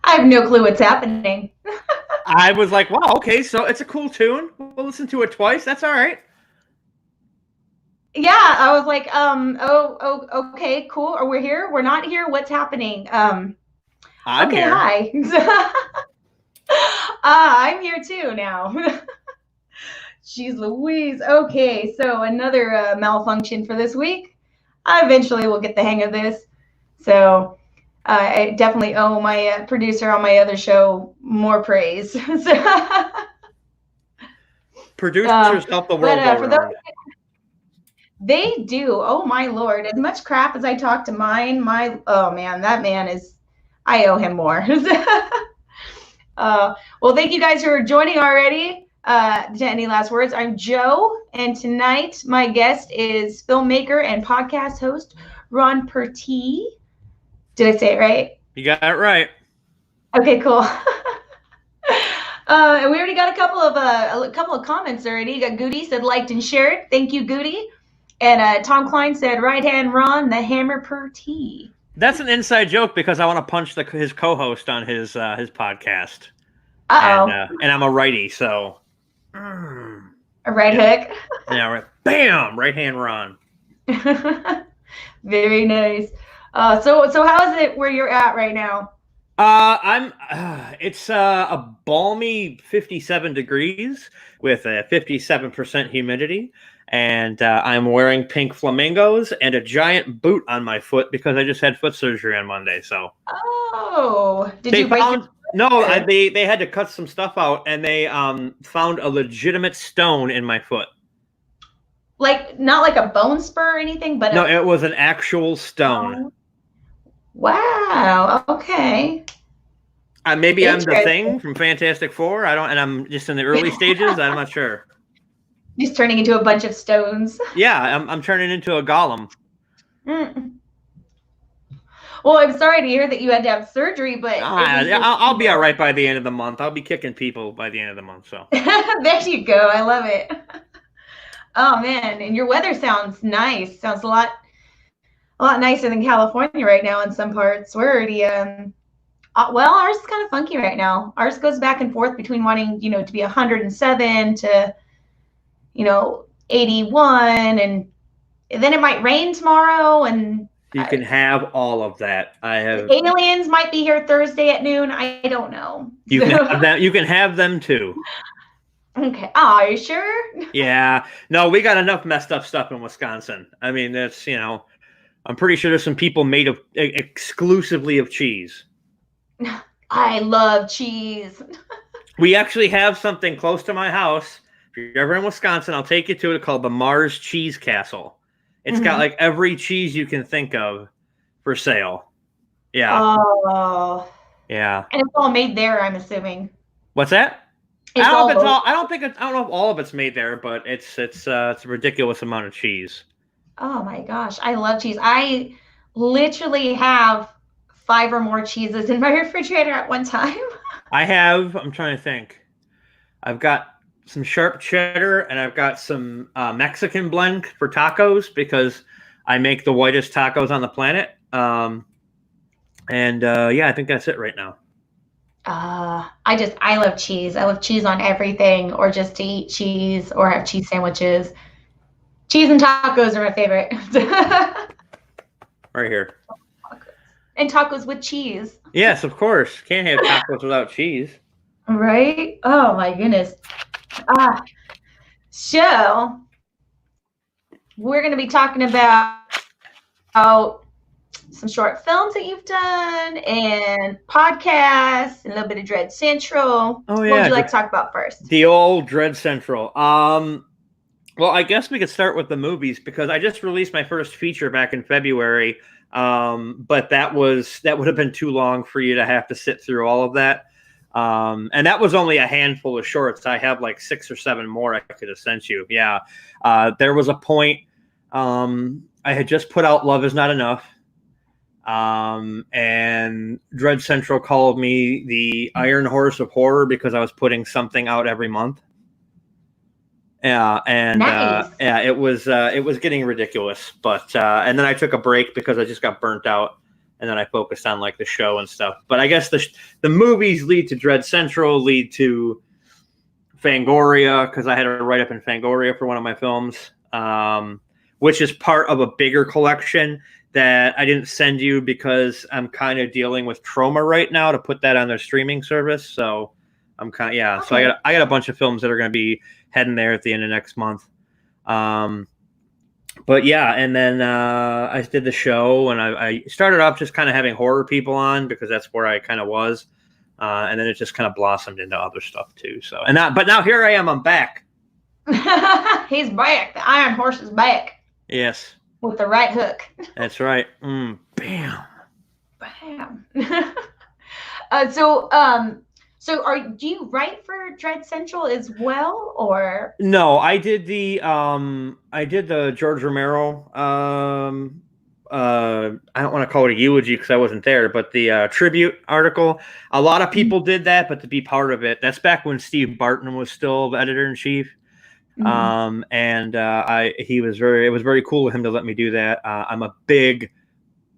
I have no clue what's happening. I was like, wow, okay, so it's a cool tune. We'll listen to it twice. That's all right. Yeah, I was like, okay, cool. Or we're here. We're not here. What's happening? I'm okay, here. Hi. I'm here too now. Jeez Louise. Okay, so another malfunction for this week. I eventually will get the hang of this. So I definitely owe my producer on my other show more praise. Producers help the world go round. They do. Oh my Lord. As much crap as I talk to mine, oh man, that man is, I owe him more. Well, thank you guys for joining already. Any last words? I'm Joe, and tonight my guest is filmmaker and podcast host Ron Purtee. Did I say it right? You got it right. Okay, cool. And we already got a couple of comments already. You got Goody said liked and shared. Thank you, Goody. And Tom Klein said right hand Ron, the hammer Purtee. That's an inside joke because I want to punch his co-host on his podcast. Uh-oh. And I'm a righty, so a right hook. Yeah, right. Bam! Right hand Ron. Very nice. So how is it where you're at right now? It's a balmy 57 degrees with a 57% humidity, and I'm wearing pink flamingos and a giant boot on my foot because I just had foot surgery on Monday. So. Oh, did you break your foot? No, they had to cut some stuff out, and they found a legitimate stone in my foot. Like, not like a bone spur or anything, but no, it was an actual stone. Wow. Okay. Maybe I'm the Thing from Fantastic Four. And I'm just in the early stages. I'm not sure. Just turning into a bunch of stones. Yeah, I'm turning into a golem. Well, I'm sorry to hear that you had to have surgery, but I'll be all right by the end of the month. I'll be kicking people by the end of the month. So there you go. I love it. Oh man, and your weather sounds nice. Sounds a lot nicer than California right now in some parts. We're already well, ours is kind of funky right now. Ours goes back and forth between wanting, to be 107 to 81, and then it might rain tomorrow, and you can have all of that. Aliens might be here Thursday at noon. I don't know. You can have that. You can have them too. Okay. Oh, are you sure? Yeah. No, we got enough messed up stuff in Wisconsin. I mean, that's I'm pretty sure there's some people made of exclusively of cheese. I love cheese. We actually have something close to my house. If you're ever in Wisconsin, I'll take you to it, called the Mars Cheese Castle. It's got like every cheese you can think of for sale. Yeah. Oh. Yeah. And it's all made there, I'm assuming. What's that? I don't know if all of it's made there, but it's a ridiculous amount of cheese. Oh my gosh, I love cheese. I literally have 5 or more cheeses in my refrigerator at one time. I'm trying to think. I've got some sharp cheddar, and I've got some Mexican blend for tacos because I make the whitest tacos on the planet. Yeah, I think that's it right now. I love cheese. I love cheese on everything, or just to eat cheese, or have cheese sandwiches. Cheese and tacos are my favorite. Right here. And tacos with cheese. Yes, of course. Can't have tacos without cheese. Right? Oh my goodness. So we're going to be talking about some short films that you've done and podcasts and a little bit of Dread Central. Oh yeah. What would you like to talk about first? The old Dread Central. Well, I guess we could start with the movies because I just released my first feature back in February. But that would have been too long for you to have to sit through all of that. And that was only a handful of shorts. I have like 6 or 7 more I could have sent you. Yeah. There was a point, I had just put out Love Is Not Enough. And Dread Central called me the Iron Horse of Horror because I was putting something out every month. Yeah, and Nice. yeah, it was getting ridiculous. But and then I took a break because I just got burnt out, and then I focused on like the show and stuff. But I guess the movies lead to Dread Central, lead to Fangoria, because I had a write up in Fangoria for one of my films, which is part of a bigger collection that I didn't send you because I'm kind of dealing with Trauma right now to put that on their streaming service. So I'm kind of Okay. So I got a bunch of films that are going to be heading there at the end of next month. But yeah, and then I did the show, and I started off just kind of having horror people on because that's where I kind of was. And then it just kind of blossomed into other stuff too. So, but now here I am. I'm back. He's back. The Iron Horse is back. Yes. With the right hook. That's right. Bam. Bam. Do you write for Dread Central as well, or? No, I did the George Romero. I don't want to call it a eulogy because I wasn't there, but the tribute article. A lot of people did that, but to be part of it, that's back when Steve Barton was still the editor in chief. Mm-hmm. It was very cool of him to let me do that. I'm a big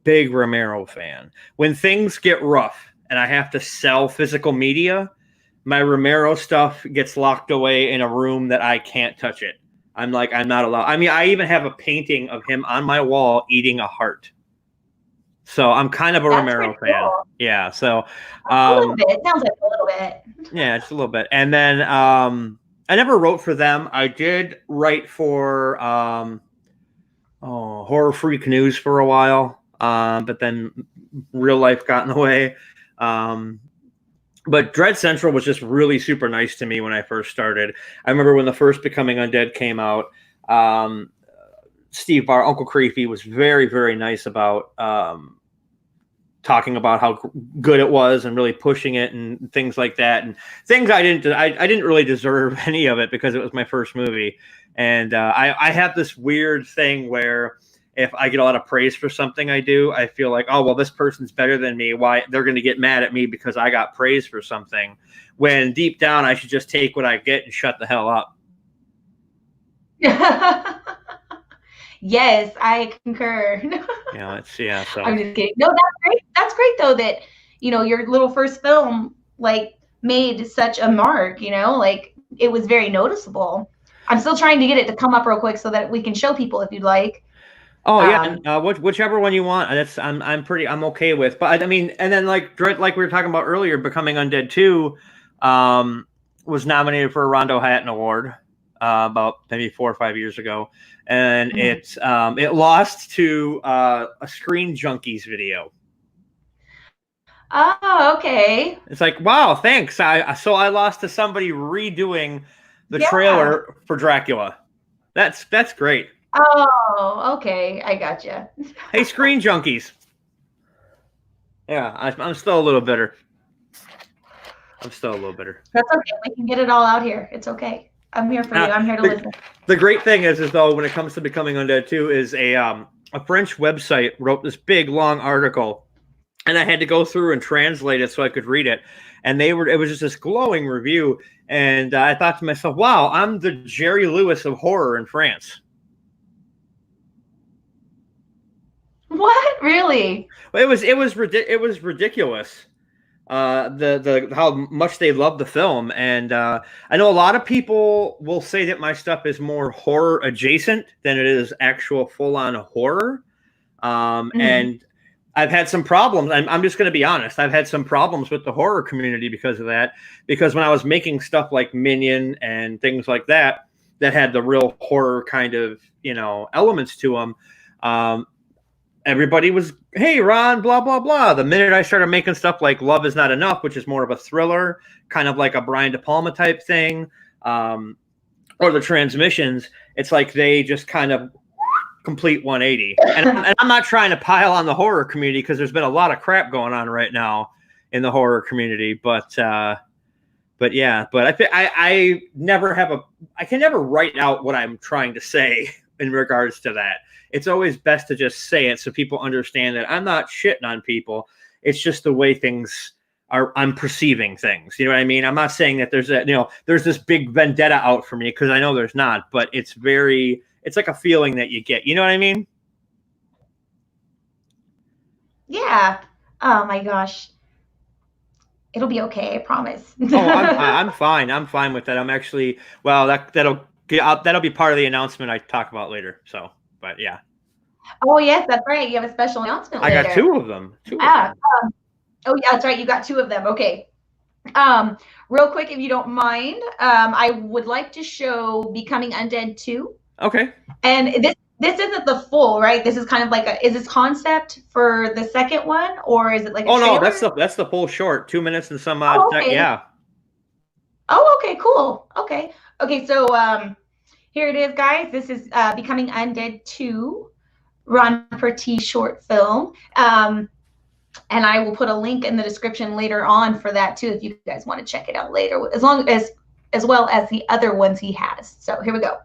Romero fan. When things get rough and I have to sell physical media, my Romero stuff gets locked away in a room that I can't touch it. I'm not allowed. I mean, I even have a painting of him on my wall eating a heart. So I'm kind of a Romero fan. Cool. Yeah. So a little bit. It sounds like a little bit. Yeah, just a little bit. And then I never wrote for them. I did write for Horror Freak News for a while, but then real life got in the way. But Dread Central was just really super nice to me when I first started. I remember when the first Becoming Undead came out, Steve Barr, Uncle Creepy, was very, very nice about talking about how good it was and really pushing it and things like that. And things I didn't really deserve any of it because it was my first movie. And I have this weird thing where if I get a lot of praise for something I do, I feel like, oh, well, this person's better than me. Why they're going to get mad at me because I got praise for something, when deep down I should just take what I get and shut the hell up. Yes, I concur. So I'm just kidding. No, that's great. That's great though that, your little first film made such a mark, it was very noticeable. I'm still trying to get it to come up real quick so that we can show people if you'd like. Oh yeah, whichever one you want. I'm okay with. But I mean, and then like we were talking about earlier, Becoming Undead 2 was nominated for a Rondo Hatton Award about maybe 4 or 5 years ago, and it lost to a Screen Junkies video. Oh, okay. It's like, wow, thanks. I lost to somebody redoing the trailer for Dracula. That's great. Oh, okay. I gotcha. Hey, Screen Junkies. Yeah, I'm still a little bitter. That's okay. We can get it all out here. It's okay. I'm here for you. I'm here to listen. The great thing is though, when it comes to Becoming Undead 2, is a French website wrote this big long article, and I had to go through and translate it so I could read it. And it was just this glowing review, and I thought to myself, wow, I'm the Jerry Lewis of horror in France. What? Really? It was ridiculous. The how much they love the film, and I know a lot of people will say that my stuff is more horror adjacent than it is actual full on horror. And I've had some problems. I'm just going to be honest. I've had some problems with the horror community because of that. Because when I was making stuff like Minion and things like that had the real horror kind of elements to them. Everybody was, hey, Ron, blah, blah, blah. The minute I started making stuff like Love Is Not Enough, which is more of a thriller, kind of like a Brian De Palma type thing, or The Transmissions, it's like they just kind of complete 180. And I'm not trying to pile on the horror community because there's been a lot of crap going on right now in the horror community. But I can never write out what I'm trying to say in regards to that. It's always best to just say it so people understand that I'm not shitting on people. It's just the way things I'm perceiving things. You know what I mean? I'm not saying that there's this big vendetta out for me, because I know there's not, but it's like a feeling that you get. You know what I mean? Yeah. Oh my gosh. It'll be okay, I promise. Oh, I'm fine. I'm fine with that. I'm actually, well, that'll be part of the announcement I talk about later. So, but yeah, Oh yes, that's right. You have a special announcement I got later. two of them. Ah, oh yeah, that's right. You got two of them. Okay. Real quick, if you don't mind, I would like to show Becoming Undead 2. Okay. And this isn't the full, right? This is kind of like is this concept for the second one, or is it like a trailer? No, that's the full short, 2 minutes and some Oh, okay. yeah. Oh, okay, cool. Okay, so here it is, guys. This is Becoming Undead 2, Ron Purtee short film. And I will put a link in the description later on for that too, if you guys want to check it out later, as well as the other ones he has. So here we go.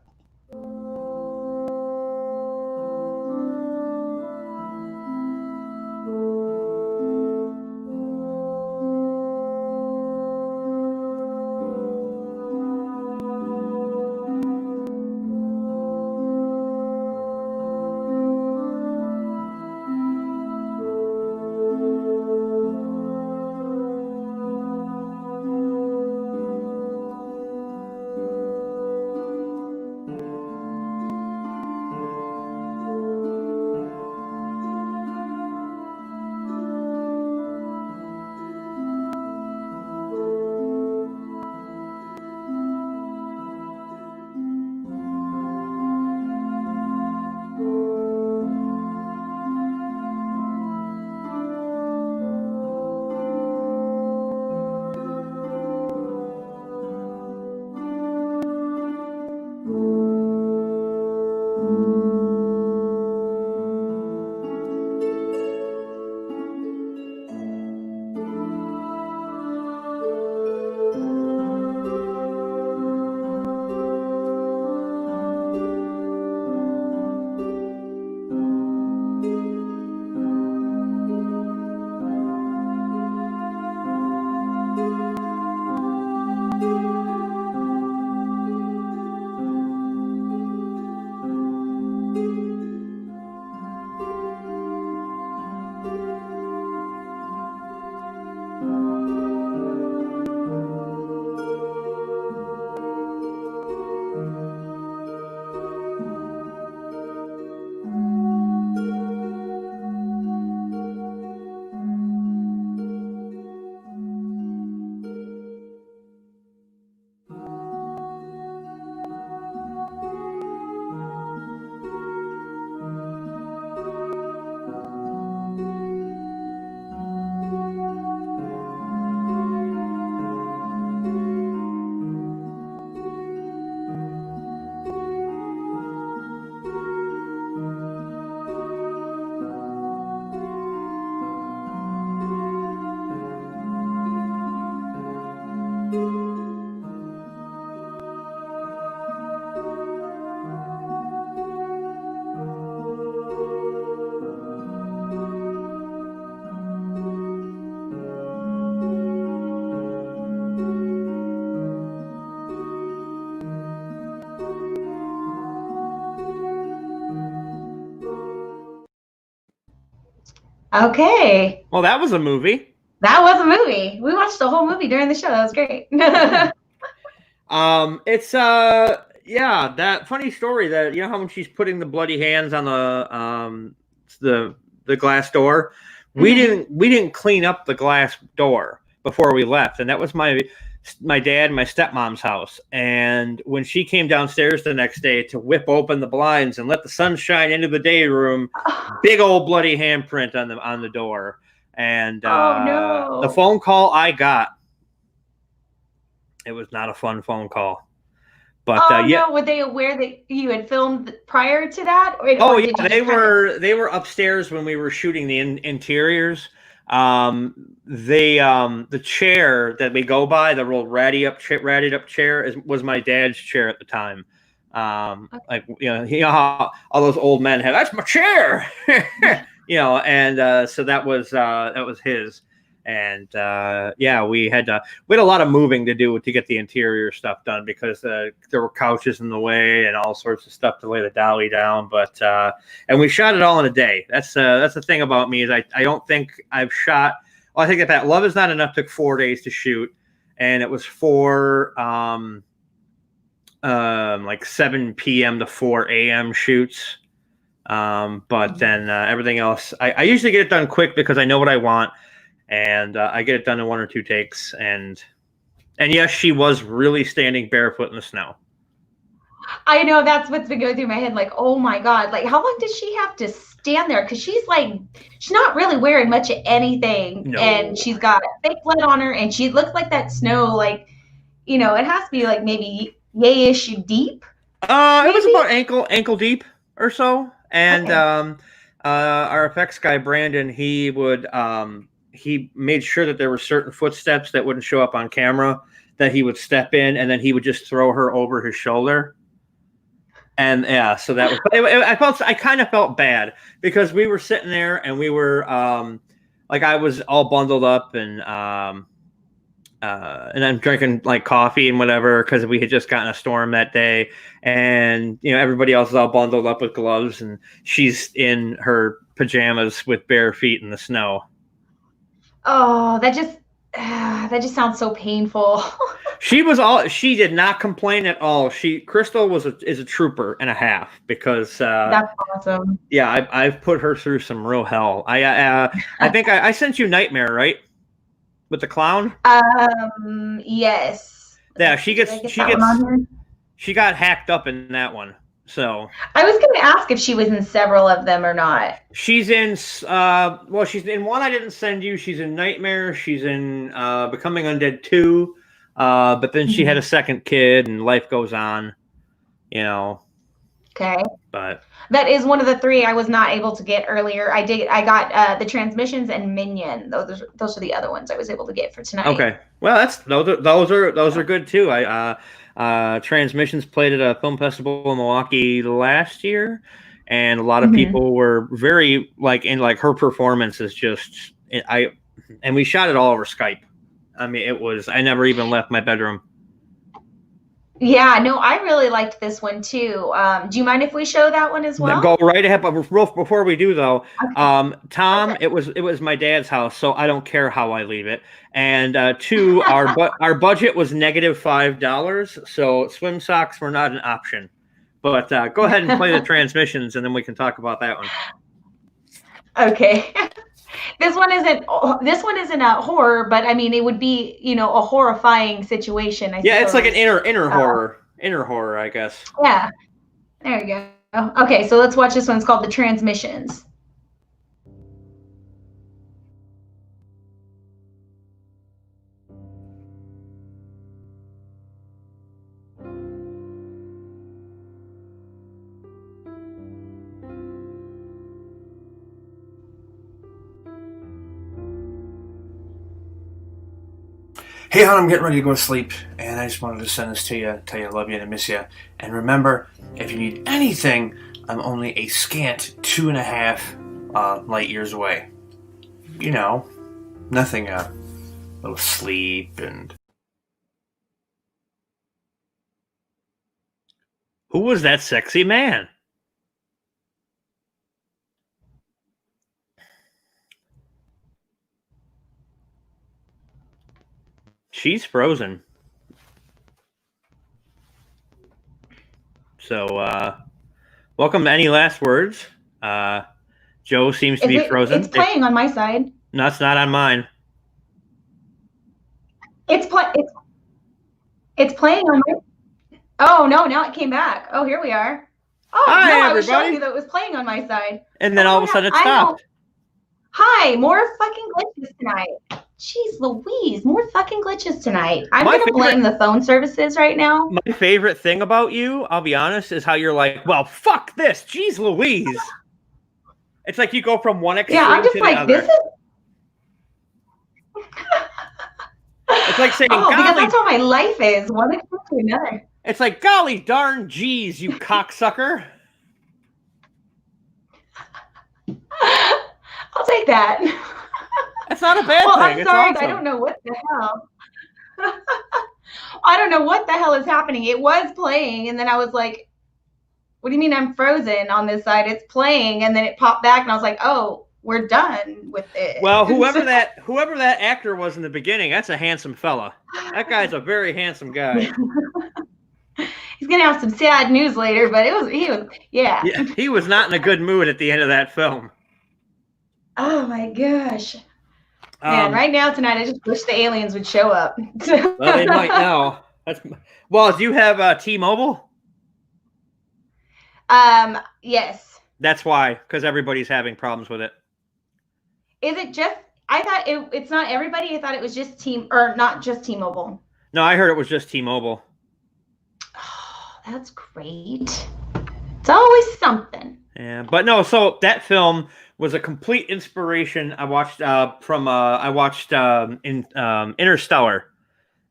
Okay. Well, that was a movie. That was a movie. We watched the whole movie during the show. That was great. It's yeah, that funny story that, you know how when she's putting the bloody hands on the glass door, we didn't clean up the glass door before we left, and that was my dad and my stepmom's house. And when she came downstairs the next day to whip open the blinds and let the sun shine into the day room, big old bloody handprint on the door. And oh no, the phone call I got, it was not a fun phone call. But yeah, no, were they aware that you had filmed prior to that? Or yeah, they were upstairs when we were shooting the interiors. The chair that we go by, the real ratted up chair, was my dad's chair at the time. Okay. Like, you know how all those old men have, that's my chair, and so that was his. And yeah, we had a lot of moving to do to get the interior stuff done because there were couches in the way and all sorts of stuff to lay the dolly down. But and we shot it all in a day. That's the thing about me is I don't think I've shot. Well, I think that Love Is Not Enough took 4 days to shoot, and it was 4 like 7 p.m. to 4 a.m. shoots. But then everything else, I usually get it done quick because I know what I want, and I get it done in 1 or 2 takes. And yes, she was really standing barefoot in the snow. I know that's what's been going through my head. Like, oh my God, like how long did she have to stand there? Because she's not really wearing much of anything, No. and she's got fake blood on her, and she looks like that snow, like, it has to be like maybe yay-ish deep. It was about ankle deep or so. And okay. Our effects guy Brandon, he made sure that there were certain footsteps that wouldn't show up on camera that he would step in, and then he would just throw her over his shoulder. And yeah, so that was. I kind of felt bad because we were sitting there and we were like I was all bundled up and I'm drinking like coffee and whatever because we had just gotten a storm that day, and everybody else is all bundled up with gloves, and she's in her pajamas with bare feet in the snow. Oh, that just sounds so painful. She did not complain at all. Crystal is a trooper and a half because that's awesome. Yeah, I've put her through some real hell. I think I sent you Nightmare, right? With the clown? Yes. Yeah, she got hacked up in that one. So I was going to ask if she was in several of them or not. She's in she's in one I didn't send you. She's in Nightmare. She's in Becoming Undead 2. But then she had a second kid and life goes on, Okay. But that is one of the 3 I was not able to get earlier. I got the Transmissions and Minion. Those are the other ones I was able to get for tonight. Okay. Well, those are good too. Transmissions played at a film festival in Milwaukee last year, and a lot of people were very her performance is just and we shot it all over Skype. I mean, I never even left my bedroom. Yeah, no, I really liked this one too. Do you mind if we show that one as well? Go right ahead. But before we do though, okay. Tom, okay. It was my dad's house, so I don't care how I leave it. And 2, our budget was -$5, so swim socks were not an option. But go ahead and play the Transmissions, and then we can talk about that one. Okay. This one isn't a horror, but I mean, it would be, a horrifying situation. I suppose. It's like an inner horror, I guess. Yeah. There you go. Okay, so let's watch this one. It's called The Transmissions. Hey, hon, I'm getting ready to go to sleep, and I just wanted to send this to you, tell you I love you and I miss you. And remember, if you need anything, I'm only a scant 2.5 light years away. Nothing, a little sleep and... Who was that sexy man? She's frozen. So, welcome to Any Last Words. Joe seems to be frozen. It's playing on my side. No, it's not on mine. It's playing on my... Oh, no, now it came back. Oh, here we are. Oh, hi, no, everybody. I was showing you that it was playing on my side. And then all of a sudden it stopped. Hi, more fucking glitches tonight. Jeez Louise, more fucking glitches tonight. I'm going to blame the phone services right now. My favorite thing about you, I'll be honest, is how you're like, well, fuck this. Jeez Louise. It's like you go from one extreme to the other. This is... It's like saying, golly, because that's how my life is, one extreme to another. It's like, golly darn geez, you cocksucker. I'll take that. That's not a bad Well, thing. I'm It's sorry, awesome. I don't know what the hell. I don't know what the hell is happening. It was playing, and then I was like, what do you mean I'm frozen on this side? It's playing, and then it popped back, and I was like, oh, we're done with it. Well, whoever that actor was in the beginning, that's a handsome fella. That guy's a very handsome guy. He's gonna have some sad news later, but yeah. He was not in a good mood at the end of that film. Oh my gosh. Man, right now tonight, I just wish the aliens would show up. Well, they might now. Well, do you have T-Mobile? Yes. That's why, because everybody's having problems with it. Is it just? I thought it's not everybody. I thought it was just not just T-Mobile. No, I heard it was just T-Mobile. Oh, that's great. It's always something. Yeah, but no. So that film was a complete inspiration. I watched Interstellar,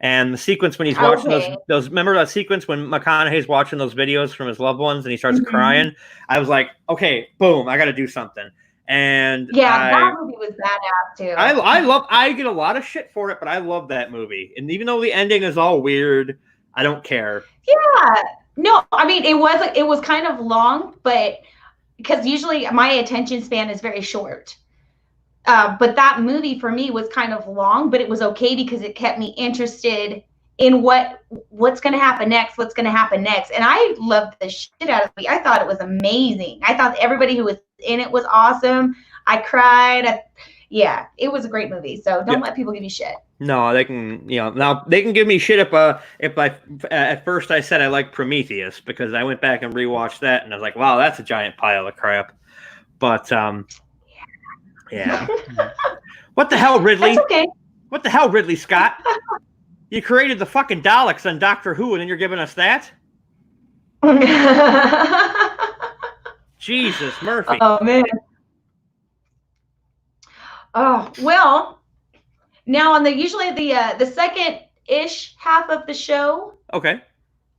and the sequence when he's watching those. Remember that sequence when McConaughey's watching those videos from his loved ones and he starts crying? I was like, okay, boom, I got to do something. And that movie was badass too. I get a lot of shit for it, but I love that movie. And even though the ending is all weird, I don't care. Yeah, no, I mean it was kind of long, but because usually my attention span is very short. But that movie for me was kind of long, but it was okay because it kept me interested in what's going to happen next, and I loved the shit out of it. I thought it was amazing. I thought everybody who was in it was awesome. I cried. It was a great movie. So don't let people give you shit. No, they can. Now they can give me shit if I at first I said I liked Prometheus because I went back and rewatched that and I was like, wow, that's a giant pile of crap. But yeah. What the hell, Ridley? That's okay. What the hell, Ridley Scott? You created the fucking Daleks on Doctor Who, and then you're giving us that? Jesus, Murphy. Oh, man. Oh, well, now on usually the second-ish half of the show, okay,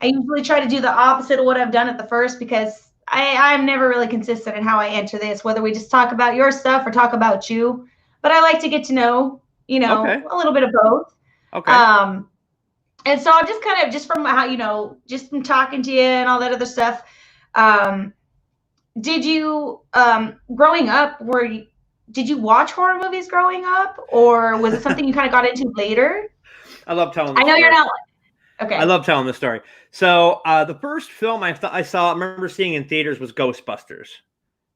I usually try to do the opposite of what I've done at the first because I'm never really consistent in how I enter this, whether we just talk about your stuff or talk about you. But I like to get to know, a little bit of both. Okay. And so I'm just from how, just from talking to you and all that other stuff. Did you, growing up, did you watch horror movies growing up, or was it something you kind of got into later? I love telling. I know you're not. Okay. I love telling the story. So the first film I remember seeing in theaters was Ghostbusters.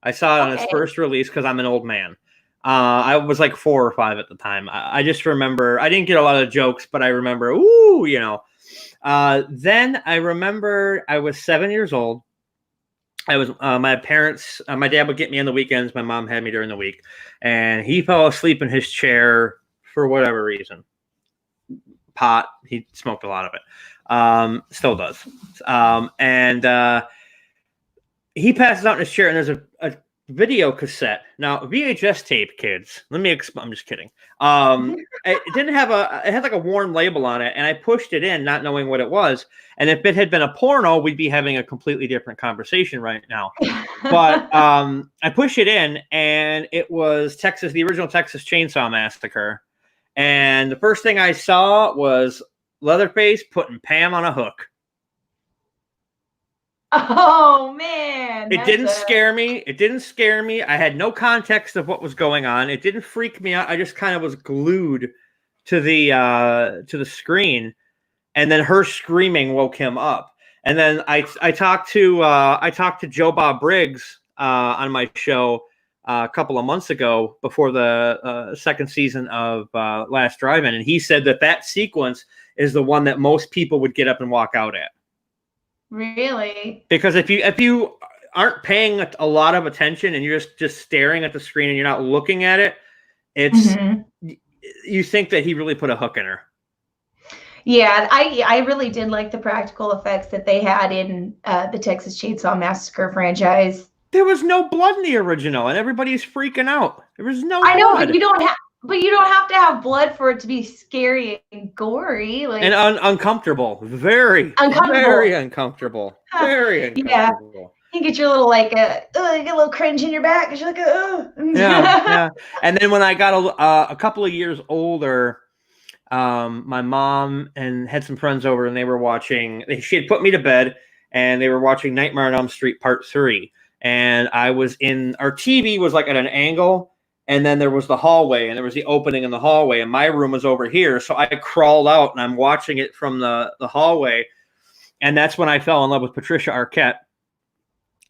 I saw it on its first release because I'm an old man. I was like 4 or 5 at the time. I just remember I didn't get a lot of jokes, but I remember, Then I remember I was 7 years old. I was my parents. My dad would get me on the weekends. My mom had me during the week, and he fell asleep in his chair for whatever reason. Pot. He smoked a lot of it. Still does. And he passes out in his chair, and there's a video cassette. Now, VHS tape, kids. I'm just kidding. It didn't have it had like a worn label on it, and I pushed it in, not knowing what it was. And if it had been a porno, we'd be having a completely different conversation right now. But I pushed it in, and it was the original Texas Chainsaw Massacre. And the first thing I saw was Leatherface putting Pam on a hook. Oh, man. It didn't scare me. I had no context of what was going on. It didn't freak me out. I just kind of was glued to the screen. And then her screaming woke him up. And then I talked to Joe Bob Briggs on my show a couple of months ago before the second season of Last Drive-In, and he said that sequence is the one that most people would get up and walk out at. Really? Because if you aren't paying a lot of attention and you're just staring at the screen and you're not looking at it, it's you think that he really put a hook in her. Yeah, I really did like the practical effects that they had in the Texas Chainsaw Massacre franchise. There was no blood in the original, and everybody's freaking out. There was no blood. I know, but you don't have to have blood for it to be scary and gory, like and uncomfortable. Very uncomfortable. Very uncomfortable. Yeah. You get your little like you get a little cringe in your back. You're like, Yeah. And then when I got a couple of years older, my mom and had some friends over, and they were watching. She had put me to bed, and they were watching Nightmare on Elm Street Part 3. And I was in our TV was like at an angle, and then there was the hallway, and there was the opening in the hallway, and my room was over here. So I crawled out, and I'm watching it from the hallway, and that's when I fell in love with Patricia Arquette.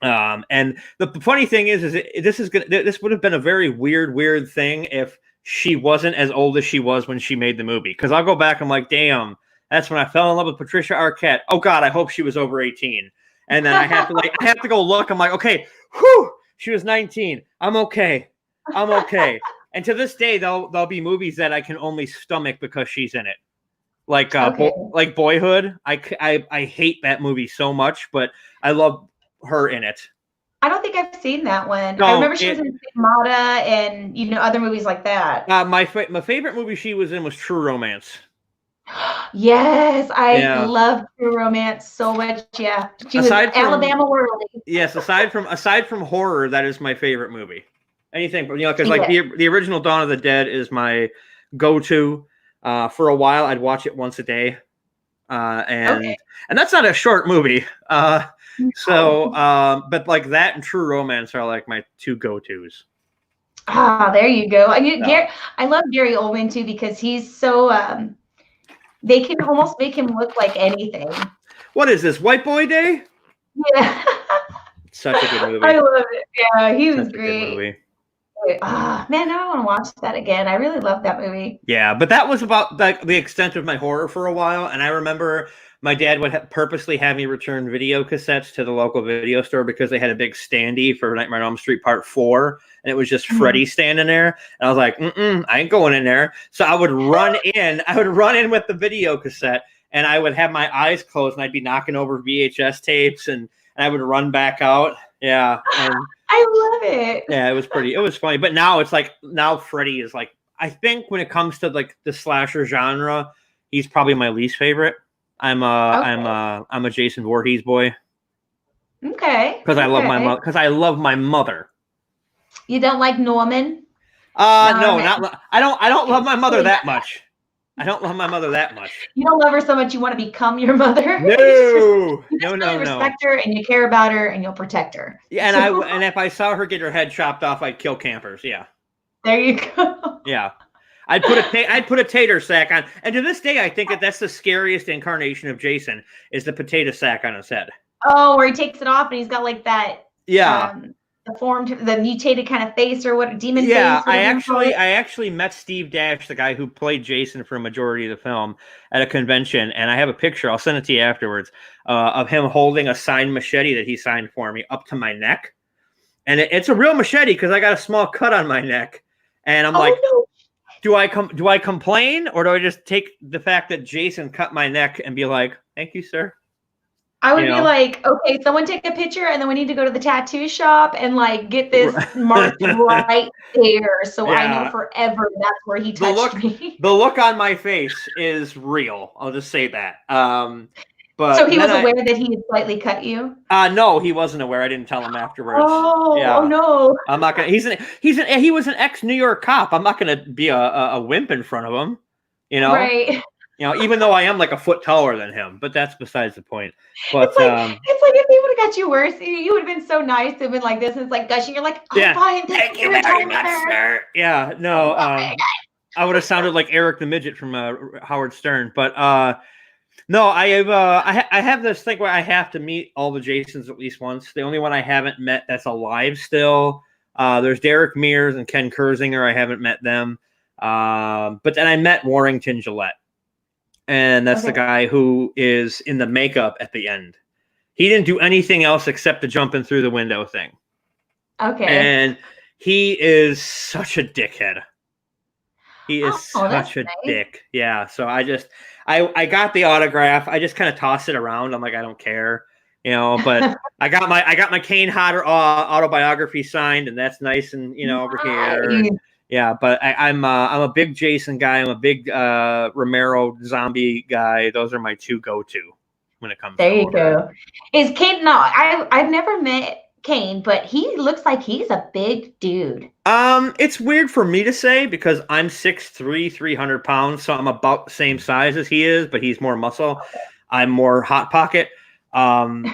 And the funny thing is this would have been a very weird thing if she wasn't as old as she was when she made the movie. Because I'll go back, I'm like, damn, that's when I fell in love with Patricia Arquette. Oh God, I hope she was over 18. And then I have to go look. I'm like, okay, whew, she was 19. I'm okay. And to this day, there'll be movies that I can only stomach because she's in it. Like like Boyhood. I hate that movie so much, but I love her in it. I don't think I've seen that one. No, I remember she was in Mata and other movies like that. My favorite movie she was in was True Romance. Yes, I love True Romance so much. Yeah, she was Alabama World. Yes, aside from horror, that is my favorite movie. Anything, because like the original Dawn of the Dead is my go-to. For a while, I'd watch it once a day, and that's not a short movie. But like that and True Romance are like my two go-tos. There you go. I love Gary Oldman too because he's so. They can almost make him look like anything. What is this, White Boy Day? Yeah. Such a good movie. I love it. Yeah, he was Such great. A good movie. Man, now I want to watch that again. I really love that movie. Yeah, but that was about the extent of my horror for a while. And I remember my dad would purposely have me return video cassettes to the local video store because they had a big standee for Nightmare on Elm Street Part 4. And it was just Freddy standing there. And I was like, I ain't going in there. So I would run in. I would run in with the video cassette. And I would have my eyes closed. And I'd be knocking over VHS tapes. And I would run back out. Yeah. And I love it. Yeah, it was funny. But now it's like, Freddy is like, I think when it comes to like the slasher genre, he's probably my least favorite. I'm a Jason Voorhees boy. Okay. Because I love my mother. Because I love my mother. You don't like Norman? No, I don't love my mother that much. I don't love my mother that much. You don't love her so much you want to become your mother? No. You respect her and you care about her and you'll protect her. Yeah, and if I saw her get her head chopped off, I'd kill campers. Yeah. There you go. Yeah. I'd put a tater sack on. And to this day, I think that's the scariest incarnation of Jason is the potato sack on his head. Oh, where he takes it off and he's got like that. Yeah. The mutated kind of face or what demon face. Yeah, I actually met Steve Dash, the guy who played Jason for a majority of the film, at a convention, and I have a picture. I'll send it to you afterwards of him holding a signed machete that he signed for me up to my neck, and it's a real machete because I got a small cut on my neck, and I'm like, no. Do I complain or do I just take the fact that Jason cut my neck and be like, thank you, sir? I would be like, okay, someone take a picture and then we need to go to the tattoo shop and like get this marked right there. So I know forever that's where he touched me. The look on my face is real. I'll just say that. But so he was aware that he had slightly cut you? No, he wasn't aware. I didn't tell him afterwards. Oh no. I'm not gonna he was an ex-New York cop. I'm not gonna be a wimp in front of him. Right. Even though I am like a foot taller than him, but that's besides the point. But it's like if they would have got you worse, you would have been so nice to have been like this, and it's like gushing. You're like, fine, thank you very much, sir. Yeah, no, I would have sounded like Eric the Midget from Howard Stern. But no, I have this thing where I have to meet all the Jasons at least once. The only one I haven't met that's alive still. There's Derek Mears and Ken Kersinger. I haven't met them. But then I met Warrington Gillette. And that's the guy who is in the makeup at the end. He didn't do anything else except the jumping through the window thing. Okay. And he is such a dickhead. He is such a dick. Yeah. So I got the autograph. I just kind of toss it around. I'm like, I don't care, but I got my Kane Hodder autobiography signed, and that's nice and over here. Yeah, but I'm a big Jason guy. I'm a big Romero zombie guy. Those are my two go-to. when it comes There to you horror. go. Is Kane? No, I've never met Kane, but he looks like he's a big dude. It's weird for me to say because I'm 6'3", 300 pounds, so I'm about the same size as he is, but he's more muscle. I'm more hot pocket. And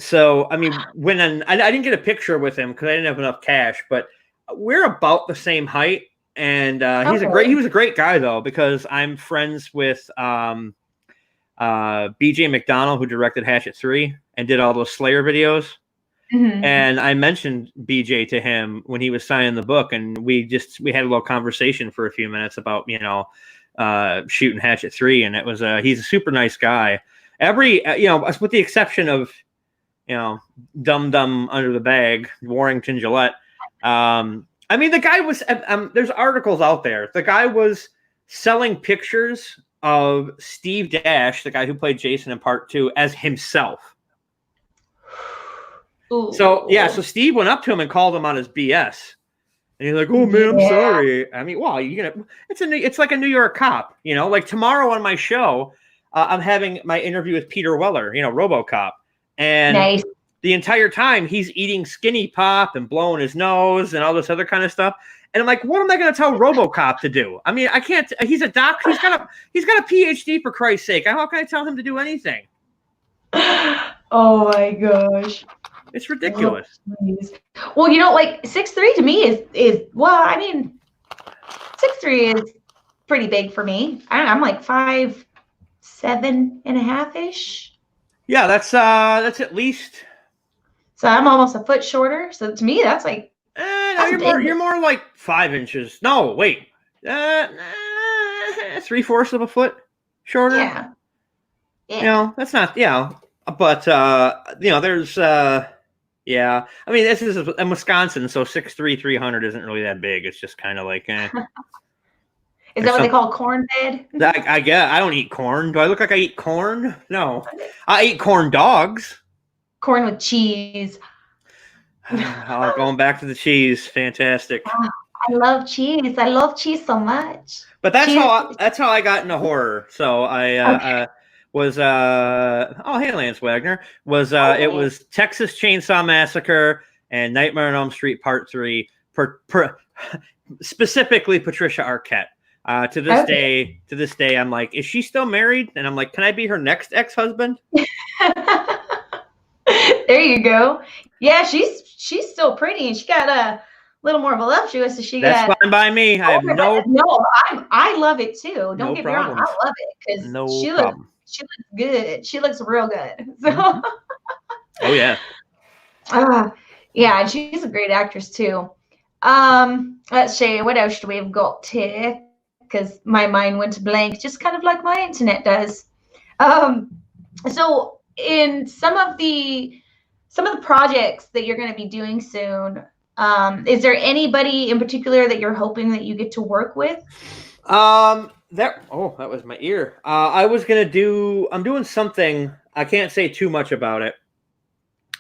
so I mean, I didn't get a picture with him because I didn't have enough cash, but we're about the same height. And he was a great guy though, because I'm friends with BJ McDonald, who directed Hatchet 3 and did all those Slayer videos. Mm-hmm. And I mentioned BJ to him when he was signing the book, and we had a little conversation for a few minutes about, shooting Hatchet 3, and it was he's a super nice guy. With the exception of, Dum Under the Bag, Warrington Gillette. I mean, the guy was, there's articles out there. The guy was selling pictures of Steve Dash, the guy who played Jason in Part 2, as himself. Ooh. So Steve went up to him and called him on his BS. And he's like, "Oh man, I'm sorry." I mean, wow, it's like a New York cop, like tomorrow on my show, I'm having my interview with Peter Weller, RoboCop. And nice. The entire time he's eating Skinny Pop and blowing his nose and all this other kind of stuff. And I'm like, what am I going to tell RoboCop to do? I mean, I can't. He's a doctor. He's got a PhD, for Christ's sake. How can I tell him to do anything? Oh my gosh, it's ridiculous. Oh, well, like 6'3" to me is well, I mean, 6'3" is pretty big for me. I'm like 5'7.5" ish. Yeah, that's at least. So I'm almost a foot shorter. So to me, that's like. No, you're more like 5 inches. No, wait. 3/4 of a foot shorter. Yeah. That's not. But there's. Yeah, I mean, this is in Wisconsin, so 6'3", 300 isn't really that big. It's just kind of like. Is that what they call corn bed? I guess I don't eat corn. Do I look like I eat corn? No, I eat corn dogs. Corn with cheese. Going back to the cheese, fantastic. I love cheese. I love cheese so much. But that's how I got into horror. So I was hey, Lance Wagner was it was Texas Chainsaw Massacre and Nightmare on Elm Street Part 3, specifically Patricia Arquette. To this day, I'm like, is she still married? And I'm like, can I be her next ex-husband? There you go. Yeah, she's still pretty, and she got a little more voluptuous. So that's fine by me. I have I love it too. Don't get me wrong, I love it because she looks good. She looks real good. So. Oh yeah. Yeah, and she's a great actress too. Let's see, what else do we have got here? Because my mind went blank, just kind of like my internet does. So in some of the projects that you're going to be doing soon, is there anybody in particular that you're hoping that you get to work with? That was my ear. I'm doing something. I can't say too much about it.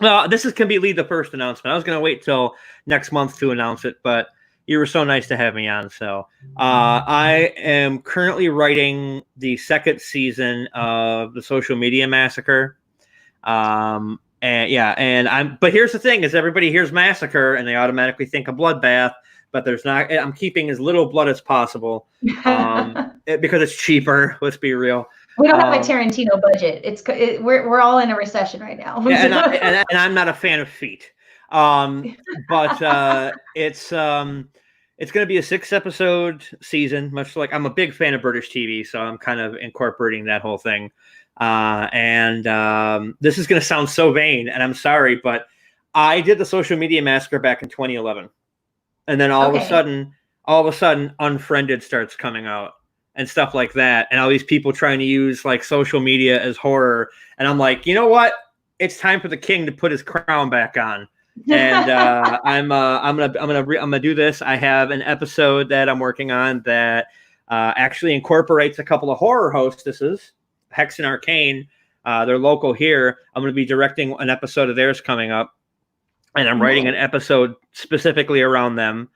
Well, this is completely the first announcement. I was going to wait till next month to announce it, but you were so nice to have me on. So I am currently writing the second season of the Social Media Massacre. But here's the thing: is everybody hears massacre and they automatically think a bloodbath, but there's not. I'm keeping as little blood as possible because it's cheaper. Let's be real. We don't have a Tarantino budget. We're all in a recession right now. and I'm not a fan of feet. But it's going to be a 6-episode season, much like I'm a big fan of British TV, so I'm kind of incorporating that whole thing. This is going to sound so vain, and I'm sorry, but I did the Social Media Massacre back in 2011, and then all of a sudden, Unfriended starts coming out and stuff like that, and all these people trying to use like social media as horror, and I'm like, you know what? It's time for the king to put his crown back on. And I'm gonna do this. I have an episode that I'm working on that actually incorporates a couple of horror hostesses, Hex and Arcane. They're local here. I'm gonna be directing an episode of theirs coming up, and I'm writing an episode specifically around them.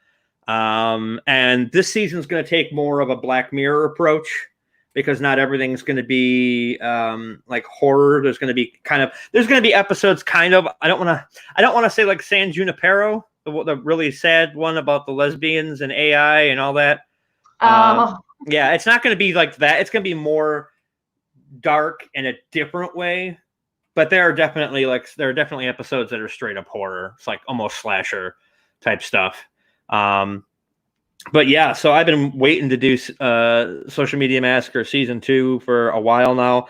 And this season's gonna take more of a Black Mirror approach because not everything's going to be like horror. There's going to be episodes kind of. I don't want to say like San Junipero, the really sad one about the lesbians and AI and all that. Yeah, it's not going to be like that. It's going to be more dark in a different way. But there are definitely episodes that are straight up horror. It's like almost slasher type stuff. But yeah, so I've been waiting to do Social Media Massacre season 2 for a while now.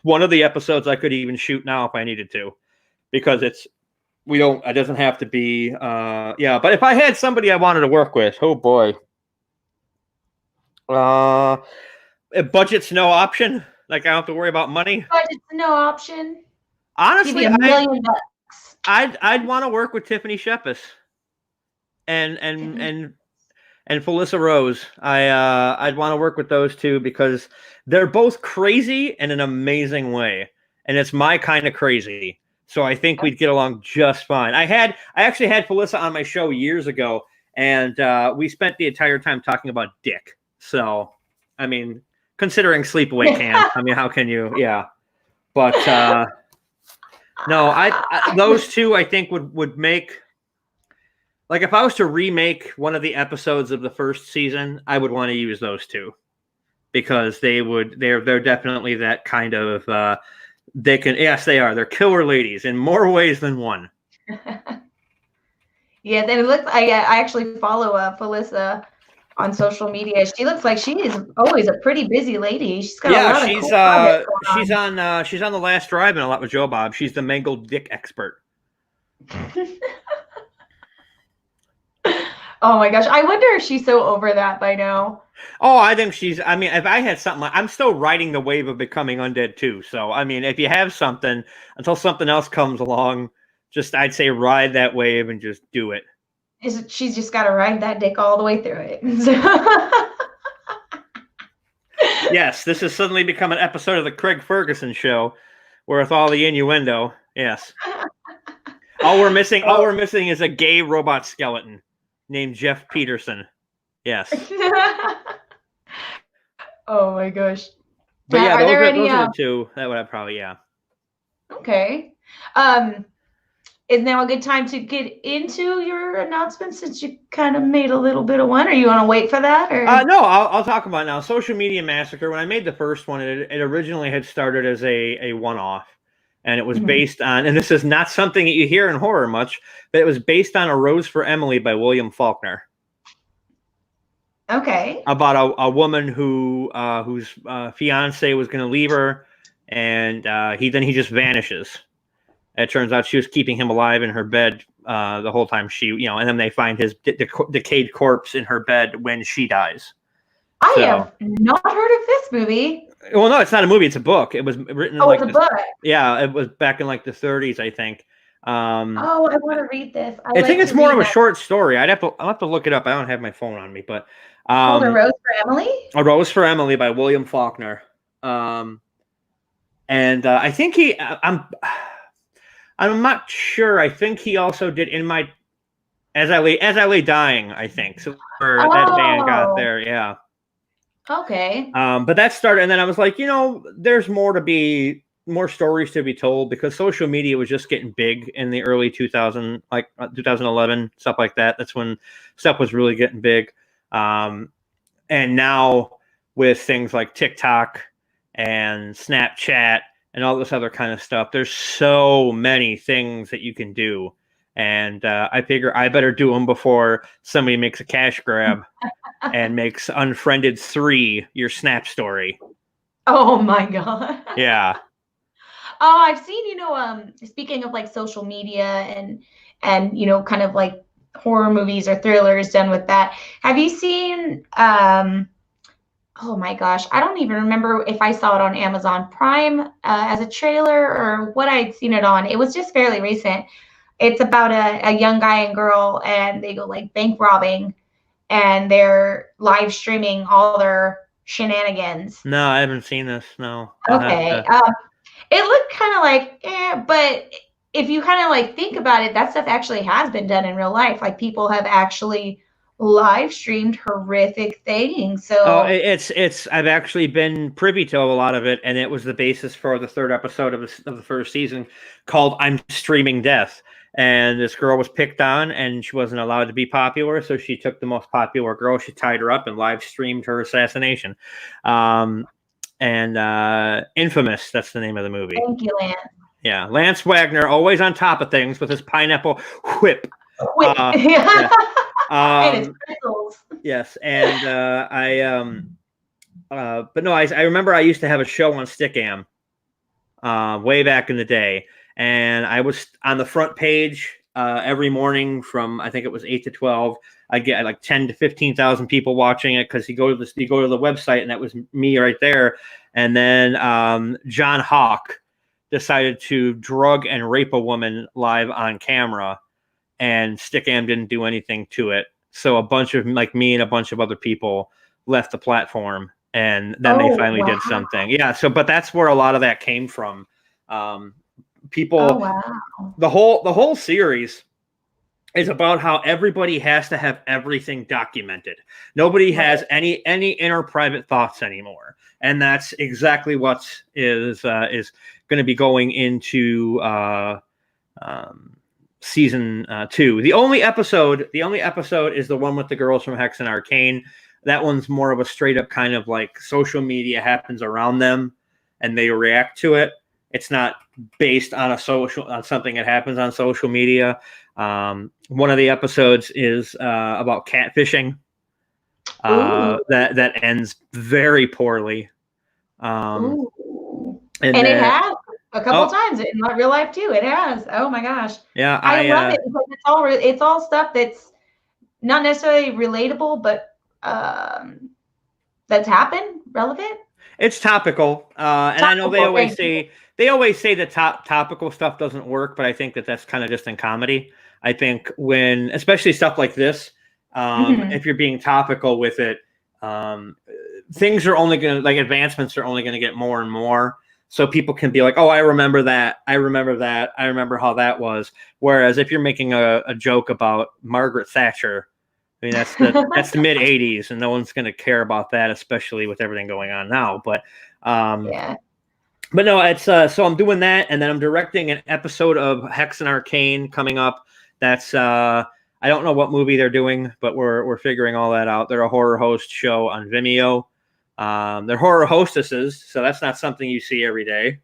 One of the episodes I could even shoot now if I needed to, because it doesn't have to be. But if I had somebody I wanted to work with, oh boy, budget's no option. Like I don't have to worry about money. Budget's no option. Honestly, $1 million. I'd want to work with Tiffany Shepis and Felissa Rose. I'd want to work with those two because they're both crazy in an amazing way, and it's my kind of crazy. So I think we'd get along just fine. I actually had Felissa on my show years ago, and we spent the entire time talking about dick. So, I mean, considering sleepaway camp, I mean, how can you? Yeah, but no, those two I think would make, like, if I was to remake one of the episodes of the first season, I would want to use those two because they're definitely that kind of they're killer ladies in more ways than one. Yeah, then it looks. I actually follow Felissa on social media. She looks like she is always a pretty busy lady. She's got a lot of cool projects she's on The Last Drive and a lot with Joe Bob. She's the mangled dick expert. Oh my gosh, I wonder if she's so over that by now. Oh, I think she's. I mean, if I had something, I'm still riding the wave of becoming undead too. So, I mean, if you have something until something else comes along, I'd say ride that wave and just do it. She's just got to ride that dick all the way through it. Yes, this has suddenly become an episode of the Craig Ferguson show, with all the innuendo. Yes. All we're missing is a gay robot skeleton named Jeff Peterson. Yes. Oh my gosh. But yeah, those are the two that would have probably, yeah. Okay. Is now a good time to get into your announcement since you kind of made a little bit of one, or you want to wait for that? Or no, I'll talk about it now. Social Media Massacre. When I made the first one, it originally had started as a one-off, and it was based on, and this is not something that you hear in horror much, but it was based on A Rose for Emily by William Faulkner. Okay. About a woman whose fiance was going to leave her, and he just vanishes. It turns out she was keeping him alive in her bed the whole time and then they find his decayed corpse in her bed when she dies. I have not heard of this movie. Well, no, it's not a movie. It's a book. It was written in it's a book. Yeah, it was back in like the 30s, I think. I want to read this. I think it's more of a short story. I'll have to look it up. I don't have my phone on me, but A Rose for Emily? A Rose for Emily by William Faulkner. And I think I'm not sure. I think he also did As I Lay Dying, I think. So that band got there, yeah. Okay. But that started, and then I was like, there's more stories to be told, because social media was just getting big in the early 2011, stuff like that. That's when stuff was really getting big. And now with things like TikTok and Snapchat and all this other kind of stuff, there's so many things that you can do. And I figure I better do them before somebody makes a cash grab and makes Unfriended 3 your Snap story. Oh my God. Yeah. Oh, I've seen, speaking of like social media and kind of like horror movies or thrillers done with that. Have you seen, oh my gosh, I don't even remember if I saw it on Amazon Prime as a trailer or what I'd seen it on. It was just fairly recent. It's about a young guy and girl, and they go like bank robbing, and they're live streaming all their shenanigans. No, I haven't seen this. No. Okay. It looked kind of like, but if you kind of like think about it, that stuff actually has been done in real life. Like people have actually live streamed horrific things. Oh, So, it's. I've actually been privy to a lot of it, and it was the basis for the third episode of the first season, called "I'm Streaming Death." And this girl was picked on, and she wasn't allowed to be popular, so she took the most popular girl, she tied her up, and live streamed her assassination. And Infamous, that's the name of the movie. thank you, Lance. Yeah, Lance Wagner, always on top of things with his pineapple whip. Yeah. And it's Um, crystals. yes, and but no, I remember I used to have a show on Stickam way back in the day, and I was on the front page every morning from, I think it was 8 to 12. I get like 10 to 15,000 people watching it, because you go to the website, and that was me right there. And then John Hawk decided to drug and rape a woman live on camera, and Stickam didn't do anything to it. So a bunch of, like, me and a bunch of other people left the platform, and then they finally did something. Yeah. So, but that's where a lot of that came from. People, the whole series is about how everybody has to have everything documented. Nobody has any inner private thoughts anymore, and that's exactly what is going to be going into season 2. The only episode is the one with the girls from Hex and Arcane. That one's more of a straight up kind of like social media happens around them, and they react to it. It's not based on on something that happens on social media. One of the episodes is about catfishing. That ends very poorly. And it has a couple times in my real life too. It has. Oh my gosh. Yeah, I love it because it's all stuff that's not necessarily relatable, but that's happened, relevant. It's topical, and I know they always say that topical stuff doesn't work, but I think that's kind of just in comedy. I think when, especially stuff like this, if you're being topical with it, things are only going to, like, advancements are only going to get more and more. So people can be like, oh, I remember that. I remember that. I remember how that was. Whereas if you're making a joke about Margaret Thatcher, I mean, that's the mid 80s, and no one's going to care about that, especially with everything going on now. But but no, it's so I'm doing that, and then I'm directing an episode of Hex and Arcane coming up. That's I don't know what movie they're doing, but we're figuring all that out. They're a horror host show on Vimeo. They're horror hostesses, so that's not something you see every day.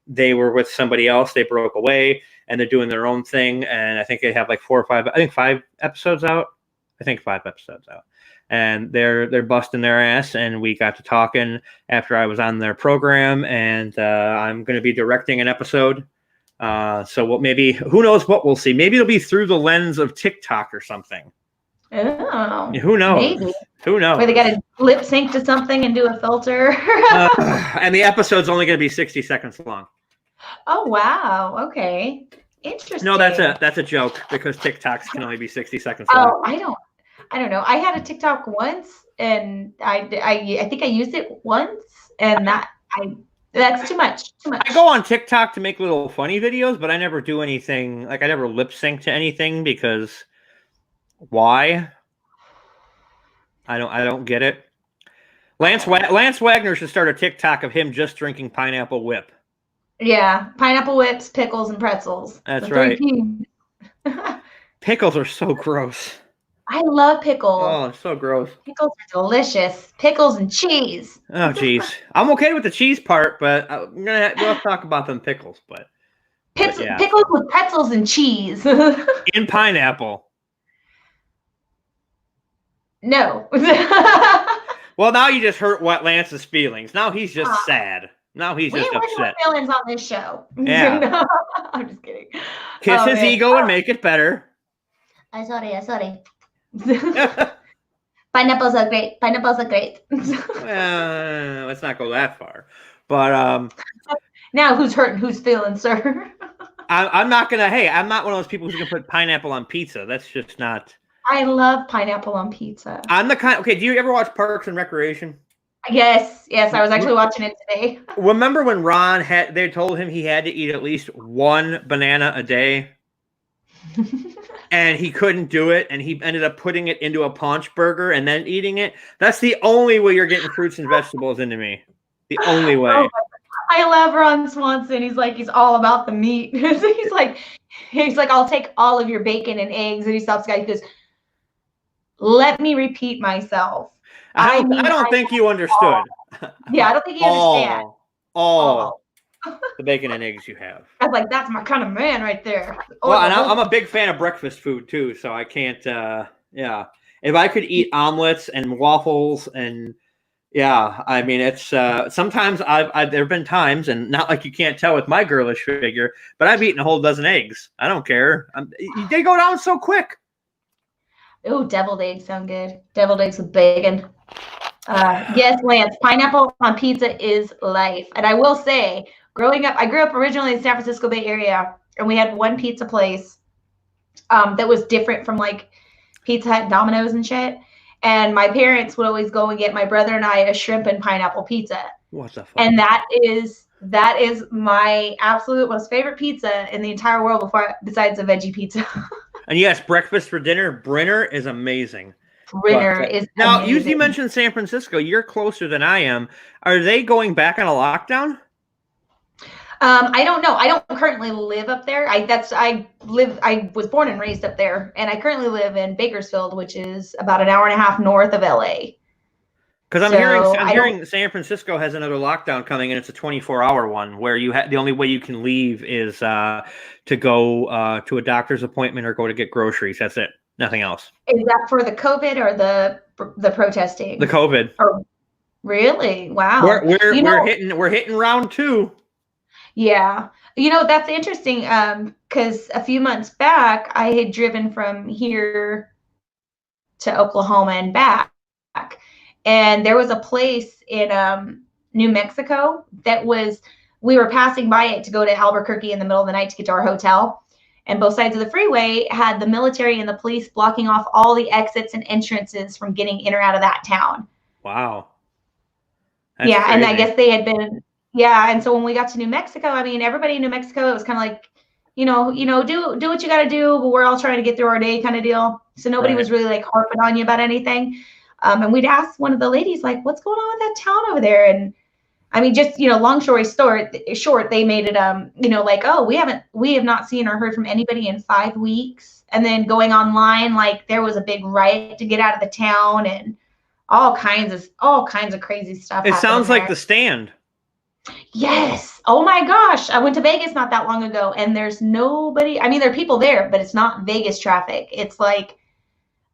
They were with somebody else. They broke away, and they're doing their own thing. And I think they have like 4 or 5. I think 5 episodes out. And they're busting their ass. And we got to talking after I was on their program, and I'm going to be directing an episode. So maybe, who knows what we'll see? Maybe it'll be through the lens of TikTok or something. Oh, who knows? Maybe. Who knows? Where they got to lip sync to something and do a filter. And the episode's only going to be 60 seconds long. Oh wow! Okay, interesting. No, that's a joke, because TikToks can only be 60 seconds long. Oh, I don't know. I had a TikTok once, and I think I used it once, and that's too much. I go on TikTok to make little funny videos, but I never do anything. Like, I never lip sync to anything, because why? I don't get it. Lance Wagner should start a TikTok of him just drinking pineapple whip. Yeah, pineapple whips, pickles, and pretzels. That's right. Pickles are so gross. I love pickles. Oh, it's so gross. Pickles are delicious. Pickles and cheese. Oh, geez. I'm okay with the cheese part, but we'll talk about them pickles. But yeah. Pickles with pretzels and cheese. In pineapple. No. Well, now you just hurt Lance's feelings. Now he's just sad. Now he's just upset. We have feelings on this show. Yeah. I'm just kidding. Kiss his ego and make it better. I'm sorry. Pineapples are great. Let's not go that far. But now who's hurting whose feelings, sir? I'm not one of those people who's gonna put pineapple on pizza. That's just not. I love pineapple on pizza. I'm the kind. Okay, do you ever watch Parks and Recreation? Yes. I was actually watching it today. Remember when Ron they told him he had to eat at least 1 banana a day? and he couldn't do it, and he ended up putting it into a paunch burger and then eating it. That's the only way you're getting fruits and vegetables into me. The only way. Oh, I love Ron Swanson. He's all about the meat. he's like, I'll take all of your bacon and eggs. And he stops the guy. He goes, let me repeat myself. I don't think you understood. Yeah, I don't think you understand. All the bacon and eggs you have. I was like, that's my kind of man right there. Well, and I'm a big fan of breakfast food too, so I can't. Yeah, if I could eat omelets and waffles and yeah, I mean it's sometimes there have been times, and not like you can't tell with my girlish figure, but I've eaten a whole dozen eggs. I don't care. They go down so quick. Oh, deviled eggs sound good. Deviled eggs with bacon. Yes, Lance, pineapple on pizza is life. And I will say, I grew up originally in the San Francisco Bay Area, and we had one pizza place that was different from like Pizza Hut, Domino's, and shit. And my parents would always go and get my brother and I a shrimp and pineapple pizza. What the fuck? And that is my absolute most favorite pizza in the entire world besides a veggie pizza. And yes, breakfast for dinner, Brinner is amazing. Brinner is now. amazing. You mentioned San Francisco. You're closer than I am. Are they going back on a lockdown? I don't know. I don't currently live up there. I was born and raised up there, and I currently live in Bakersfield, which is about an hour and a half north of LA. Because I'm hearing San Francisco has another lockdown coming, and it's a 24-hour one where the only way you can leave is to go to a doctor's appointment or go to get groceries. That's it. Nothing else. Is that for the COVID or the protesting? The COVID. Oh, really? Wow. We're hitting round 2. Yeah. That's interesting because a few months back, I had driven from here to Oklahoma and back. And there was a place in New Mexico we were passing by it to go to Albuquerque in the middle of the night to get to our hotel. And both sides of the freeway had the military and the police blocking off all the exits and entrances from getting in or out of that town. Wow. That's yeah. crazy. And I guess they had been, yeah. And so when we got to New Mexico, I mean, everybody in New Mexico, it was kind of like, do what you got to do, but we're all trying to get through our day kind of deal. So nobody was really like harping on you about anything. And we'd ask one of the ladies, like, what's going on with that town over there? And I mean, just, long story short, they made it, like, oh, we have not seen or heard from anybody in 5 weeks. And then going online, like there was a big riot to get out of the town and all kinds of crazy stuff. It sounds like The Stand. Yes. Oh my gosh. I went to Vegas not that long ago and there's nobody. I mean, there are people there, but it's not Vegas traffic. It's like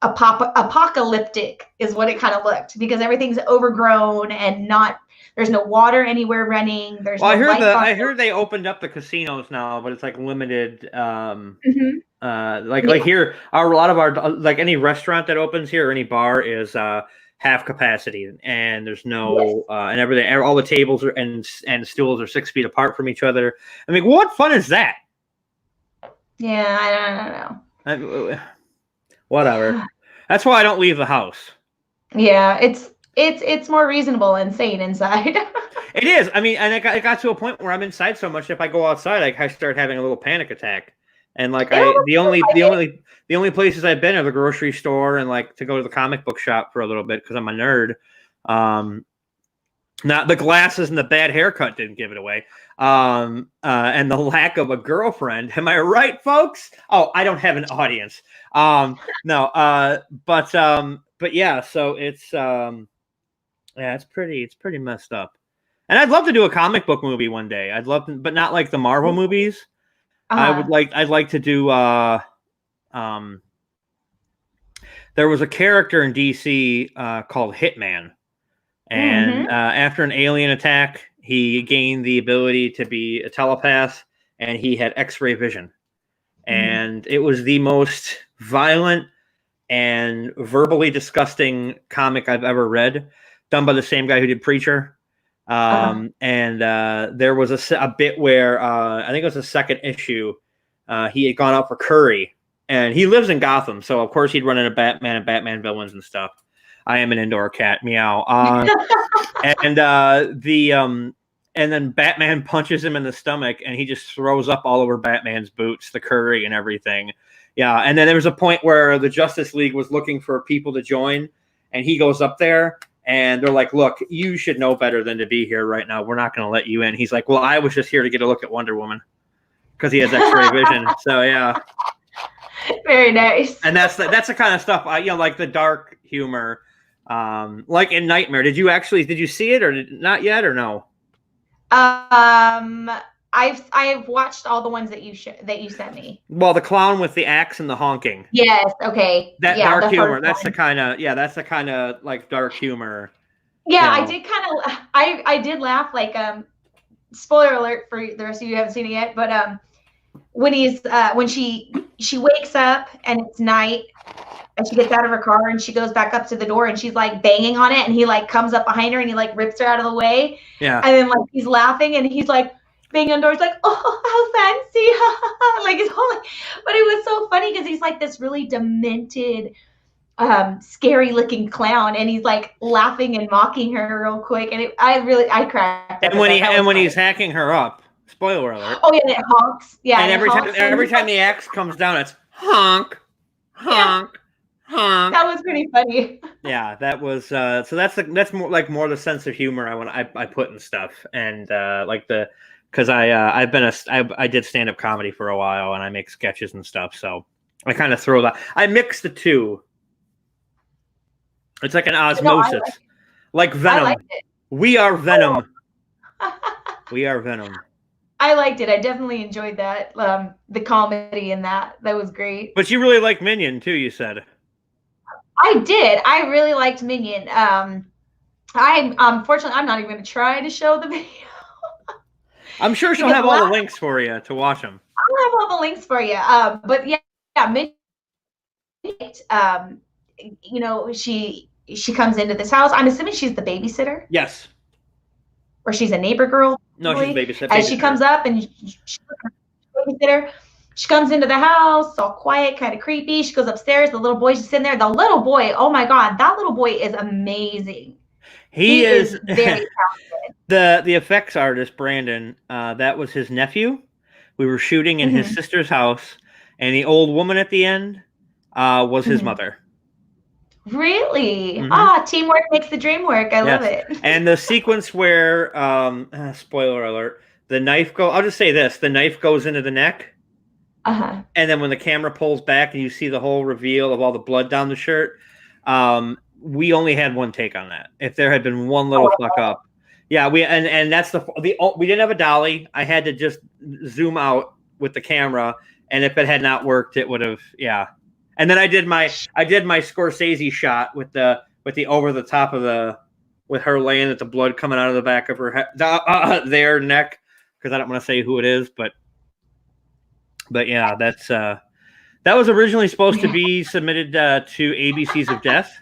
apocalyptic is what it kind of looked because everything's overgrown and there's no water anywhere running. I heard they opened up the casinos now, but it's like limited. Like here, a lot of our like any restaurant that opens here or any bar is half capacity, and there's no and everything. All the tables and stools are 6 feet apart from each other. I mean, what fun is that? Yeah, I don't know. Whatever. That's why I don't leave the house. Yeah, it's more reasonable and sane inside. It is. I mean, and it got to a point where I'm inside so much. If I go outside, I start having a little panic attack. And like the only places I've been are the grocery store and like to go to the comic book shop for a little bit because I'm a nerd. Not the glasses and the bad haircut didn't give it away. And the lack of a girlfriend. Am I right, folks? Oh, I don't have an audience. No. But yeah. So it's it's pretty messed up. And I'd love to do a comic book movie one day. I'd love to, but not like the Marvel movies. I'd like to do. There was a character in DC called Hitman. And after an alien attack, he gained the ability to be a telepath, and he had X-ray vision. And it was the most violent and verbally disgusting comic I've ever read, done by the same guy who did Preacher. And there was a bit where I think it was the second issue. He had gone out for curry, and he lives in Gotham, so of course he'd run into Batman and Batman villains and stuff. I am an indoor cat, meow. and then Batman punches him in the stomach, and he just throws up all over Batman's boots, the curry and everything. Yeah, and then there was a point where the Justice League was looking for people to join, and he goes up there, and they're like, look, you should know better than to be here right now. We're not going to let you in. He's like, well, I was just here to get a look at Wonder Woman because he has X-ray vision. So, yeah. Very nice. And that's the kind of stuff, like the dark humor, like in Nightmare. Did you see it or not yet or no? I've watched all the ones that you sent me. Well, the clown with the axe and the honking. Yes. Okay. That dark humor. That's the kind of like dark humor. Yeah, I did kind of. I did laugh. Like, spoiler alert for the rest of you who haven't seen it yet. But when she wakes up and it's night and she gets out of her car and she goes back up to the door and she's like banging on it and he like comes up behind her and he like rips her out of the way. Yeah. And then like he's laughing and he's like banging on doors like, oh, how fancy. Like it's whole, but it was so funny because he's like this really demented, scary looking clown and he's like laughing and mocking her real quick. And I cracked up. And when he's hacking her up, spoiler alert. Oh yeah, it honks. Yeah. And every time the axe comes down, it's honk, honk. Yeah. That was pretty funny. Yeah, that was so that's more the sense of humor I put in stuff and because I did stand up comedy for a while and I make sketches and stuff, so I kind of throw that. I mix the two. It's like an osmosis, like Venom. I liked it. We are Venom. We are Venom. I liked it. I definitely enjoyed that. The comedy in that was great. But you really like Minion too, you said. I did. I really liked Minion. Unfortunately, I'm not even going to try to show the video. I'm sure she'll have all the links for you to watch them. I'll have all the links for you. But yeah, Minion. She comes into this house. I'm assuming she's the babysitter. Yes. Or she's a neighbor girl. No, she's a babysitter. As she comes up and she's a babysitter. She comes into the house, all quiet, kind of creepy. She goes upstairs. The little boy's just sitting there. The little boy, oh my God, that little boy is amazing. He is very talented. The effects artist, Brandon, that was his nephew. We were shooting in his sister's house, and the old woman at the end was his mother. Really? Mm-hmm. Teamwork makes the dream work. I love it. And the sequence where, spoiler alert, I'll just say this, the knife goes into the neck. Uh-huh. And then when the camera pulls back and you see the whole reveal of all the blood down the shirt, we only had one take on that. If there had been one little fuck up. Yeah, and that's we didn't have a dolly. I had to just zoom out with the camera, and if it had not worked, it would have, yeah. And then I did my Scorsese shot with the over the top of with her laying at the blood coming out of the back of her head, their neck, because I don't want to say who it is, but yeah, that was originally supposed to be submitted to ABCs of Death,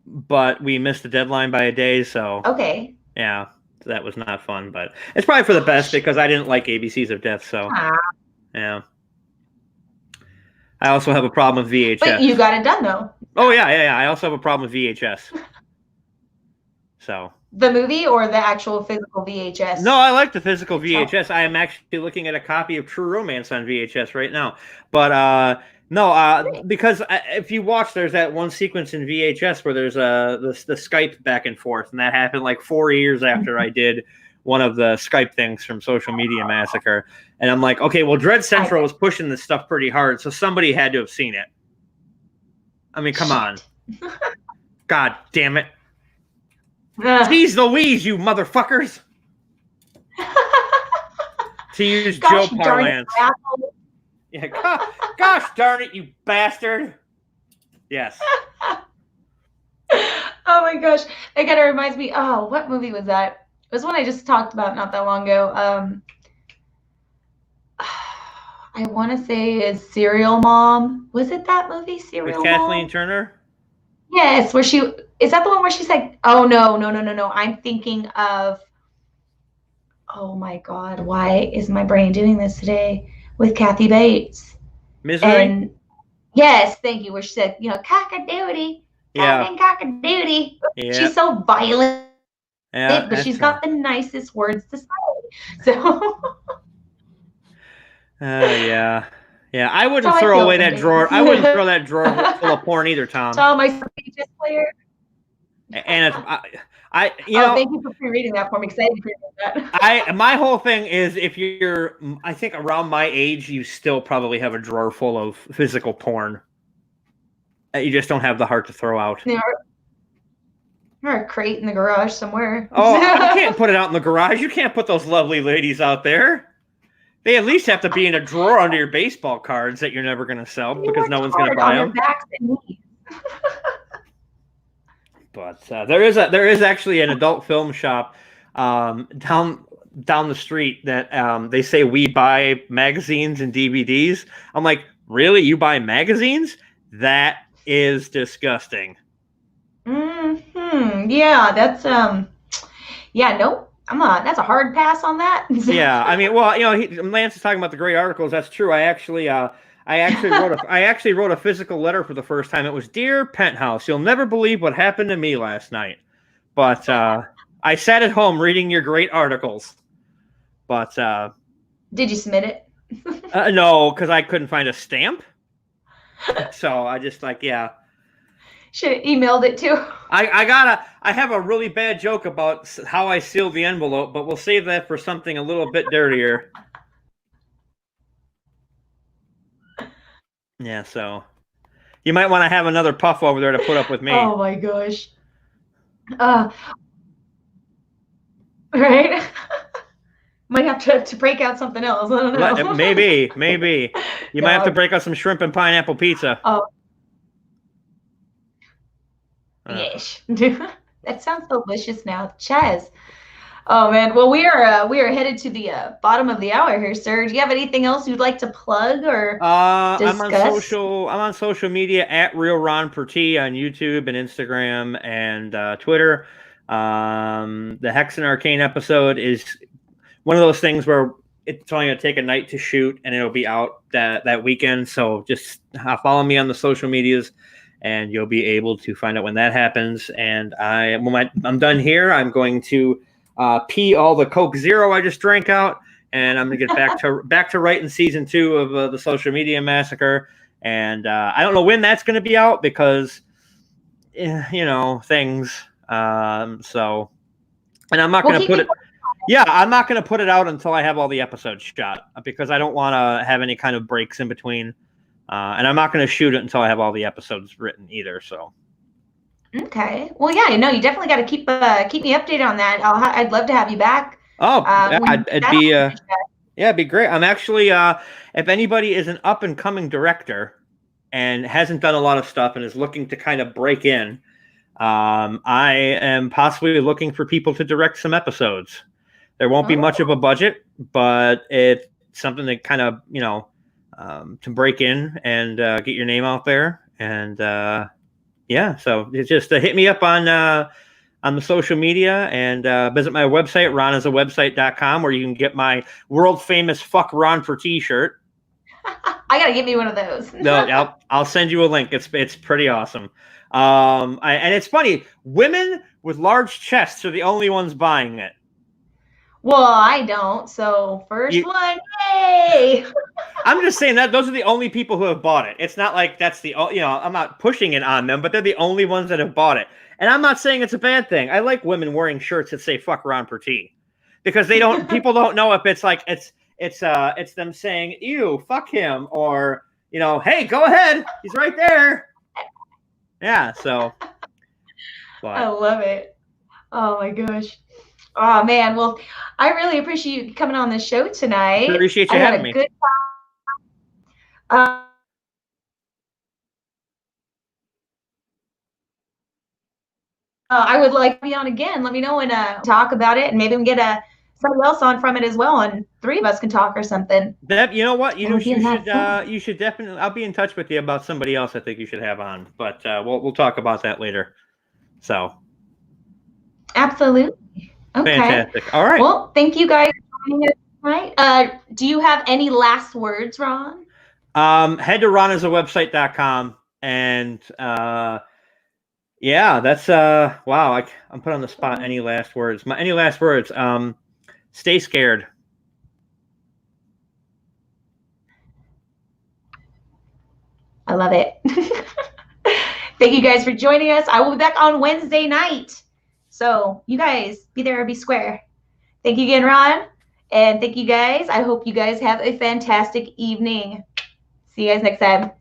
but we missed the deadline by a day, so okay. Yeah, that was not fun, but it's probably for the best because I didn't like ABCs of Death, so yeah. I also have a problem with VHS. But you got it done though. Oh yeah. I also have a problem with VHS. So. The movie or the actual physical VHS? No, I like the physical VHS. I am actually looking at a copy of True Romance on VHS right now. But because if you watch, there's that one sequence in VHS where there's the Skype back and forth, and that happened like 4 years after I did one of the Skype things from Social Media Massacre. And I'm like, okay, well, Dread Central was pushing this stuff pretty hard, so somebody had to have seen it. I mean, come on. God damn it. Jeez Louise, you motherfuckers. To use Joe parlance. Yeah, gosh darn it, you bastard. Yes. Oh my gosh. That kind of reminds me, what movie was that? It was one I just talked about not that long ago. I want to say is Serial Mom. Was it that movie, Serial Mom? With Kathleen Turner? Yes, is that the one where she's like, oh, no. I'm thinking of, oh my God, why is my brain doing this today? With Kathy Bates. Misery? And yes, thank you, where she said, cock-a-doodie. Yeah. Cock-a-doodie. Yeah. She's so violent Yeah, But she's got the nicest words to say. So yeah. Yeah, I that's wouldn't how I throw feel away some that days. drawer. I wouldn't throw that drawer full of porn either, Tom. Tell my chess player. And it's Thank you for pre-reading that for me because I didn't pre-read that. my whole thing is if you're, I think around my age, you still probably have a drawer full of physical porn that you just don't have the heart to throw out. Or a crate in the garage somewhere. Oh, I can't put it out in the garage. You can't put those lovely ladies out there. They at least have to be in a drawer under your baseball cards that you're never going to sell because no one's going to buy them. But there is actually an adult film shop down the street that they say we buy magazines and DVDs. I'm like, really? You buy magazines? That is disgusting. Yeah, that's yeah, nope. That's a hard pass on that. Yeah, I mean, well, Lance is talking about the great articles. That's true. I actually wrote a physical letter for the first time. It was, "Dear Penthouse, you'll never believe what happened to me last night." But I sat at home reading your great articles. But did you submit it? No, because I couldn't find a stamp. So I just should have emailed it too. I have a really bad joke about how I sealed the envelope, but we'll save that for something a little bit dirtier. Yeah, so you might want to have another puff over there to put up with me. Oh my gosh. Right? Might have to break out something else. I don't know. Maybe. You might have to break out some shrimp and pineapple pizza. Oh. Yes. That sounds delicious now. Chaz. Oh man. Well, we are headed to the bottom of the hour here, sir. Do you have anything else you'd like to plug or discuss? I'm on social media at Real Ron Purtee on YouTube and Instagram and Twitter. The Hex and Arcane episode is one of those things where it's only going to take a night to shoot and it'll be out that weekend. So just follow me on the social medias and you'll be able to find out when that happens. And when I'm done here, I'm going to pee all the Coke Zero I just drank out, and I'm going to get back to writing season 2 of the Social Media Massacre. And I don't know when that's going to be out because, things. So, and I'm not going to put it. Yeah, I'm not going to put it out until I have all the episodes shot because I don't want to have any kind of breaks in between. And I'm not going to shoot it until I have all the episodes written either. So. Okay. Well, yeah, you definitely got to keep me updated on that. I'd love to have you back. Oh, it'd be great. I'm actually, if anybody is an up and coming director and hasn't done a lot of stuff and is looking to kind of break in, I am possibly looking for people to direct some episodes. There won't be much of a budget, but it's something that kind of, to break in and get your name out there. And so it's just hit me up on the social media and visit my website, ronasawebsite.com, where you can get my world famous Fuck Ron for t-shirt. I got to give me one of those. No, I'll send you a link. It's pretty awesome. And it's funny, women with large chests are the only ones buying it. Well, I don't. So first one, yay! I'm just saying that those are the only people who have bought it. It's not like that's I'm not pushing it on them, but they're the only ones that have bought it. And I'm not saying it's a bad thing. I like women wearing shirts that say "fuck Ron Purtee" because people don't know if it's like it's them saying "ew, fuck him" or hey, go ahead, he's right there. Yeah, so. But. I love it. Oh my gosh. Oh man, well, I really appreciate you coming on the show tonight. Appreciate you having me. Good time. I would like to be on again. Let me know and talk about it, and maybe we can get somebody else on from it as well, and 3 of us can talk or something. You know what? You should definitely. I'll be in touch with you about somebody else I think you should have on, but we'll talk about that later. So. Absolutely. Okay. Fantastic. All right. Well, thank you guys for joining us tonight. Do you have any last words, Ron? Head to ronasawebsite.com and Yeah, that's wow. I'm put on the spot. Any last words? Any last words? Stay scared. I love it. Thank you guys for joining us. I will be back on Wednesday night. So you guys be there or be square. Thank you again, Ron. And thank you guys. I hope you guys have a fantastic evening. See you guys next time.